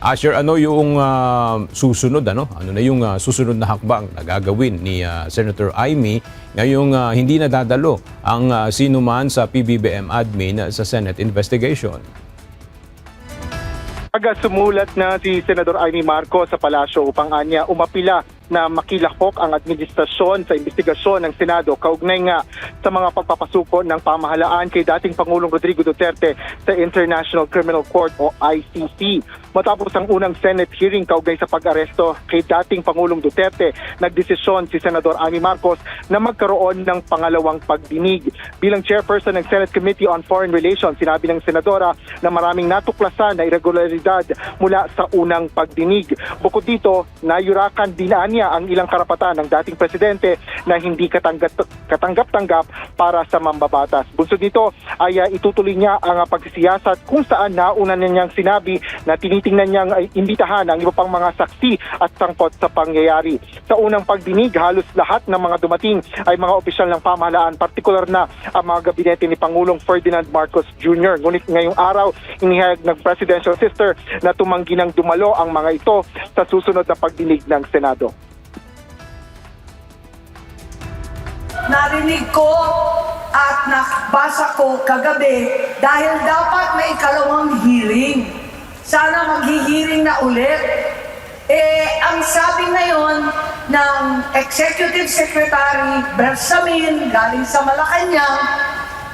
Asher, ano yung susunod, ano? Ano na yung susunod na hakbang na gagawin ni Senator Amy ngayong hindi nadadalo ang sino man sa PBBM admin sa Senate investigation? Sumulat na si Senador Amy Marcos sa palasyo upang anya umapila na makilahok ang administrasyon sa investigasyon ng Senado kaugnay nga sa mga pagpapasuko ng pamahalaan kay dating Pangulong Rodrigo Duterte sa International Criminal Court o ICC. Matapos ang unang Senate hearing kaugnay sa pag-aresto kay dating Pangulong Duterte, nagdesisyon si Senador Amy Marcos na magkaroon ng pangalawang pagdinig. Bilang chairperson ng Senate Committee on Foreign Relations, sinabi ng senadora na maraming natuklasan na irregularidad mula sa unang pagdinig. Bukod dito, nayurakan din niya ang ilang karapatan ng dating presidente na hindi katanggap-tanggap para sa mambabatas. Bunsod nito ay itutuloy niya ang pagsisiyasat kung saan nauna niyang sinabi na tinitingnan niyang imbitahan ang iba pang mga saksi at sangkot sa pangyayari. Sa unang pagdinig, halos lahat ng mga dumating ay mga opisyal ng pamahalaan, partikular na ang mga gabinete ni Pangulong Ferdinand Marcos Jr. Ngunit ngayong araw, inihayag ng presidential sister na tumanggi ng dumalo ang mga ito sa susunod na pagdinig ng Senado. Narinig ko at nabasa ko kagabi dahil dapat may ikalawang hearing. Sana maghi-hearing na ulit. Ang sabi ngayon ng Executive Secretary Bersamin galing sa Malacanang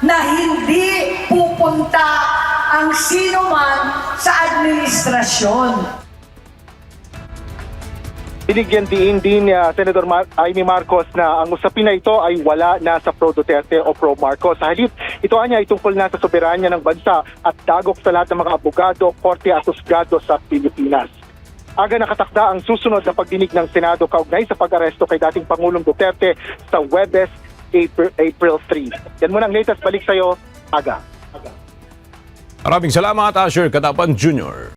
na hindi pupunta ang sino man sa administrasyon. Binigyan din ni Senator Amy Marcos na ang usapin na ito ay wala na sa pro-Duterte o pro-Marcos. Sa halip, ito ay tungkol na sa soberanya ng bansa at dagok sa lahat ng mga abogado, korte at husgado sa Pilipinas. Aga nakatakda ang susunod na pagdinig ng Senado kaugnay sa pag-aresto kay dating Pangulong Duterte sa Huwebes, April 3. Yan muna ang latest. Balik sa'yo, Aga. Maraming salamat, Asher Katapan Jr.